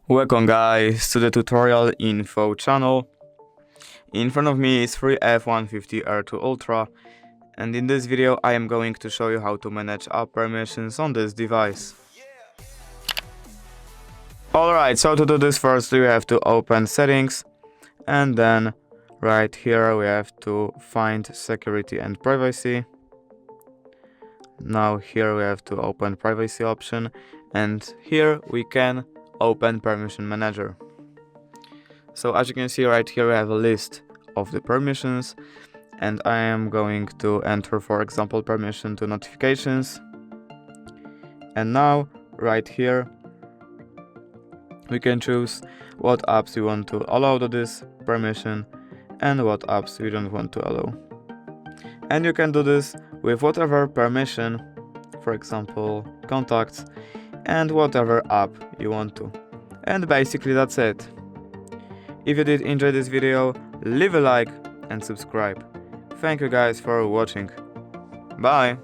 Welcome guys to the tutorial info channel. In front of me is iiiF150 R2 Ultra, and in this video I am going to show you how to manage app permissions on this device. Alright, so to do this, first we have to open settings, and then right here we have to find security and privacy. Now here we have to open privacy option, and here we can open permission manager. So as you can see right here, we have a list of the permissions, and I am going to enter, for example, permission to notifications. And now right here we can choose what apps we want to allow to this permission and what apps we don't want to allow. And you can do this with whatever permission, for example contacts, and whatever app you want to. And basically that's it. If you did enjoy this video, leave a like and subscribe. Thank you guys for watching. Bye!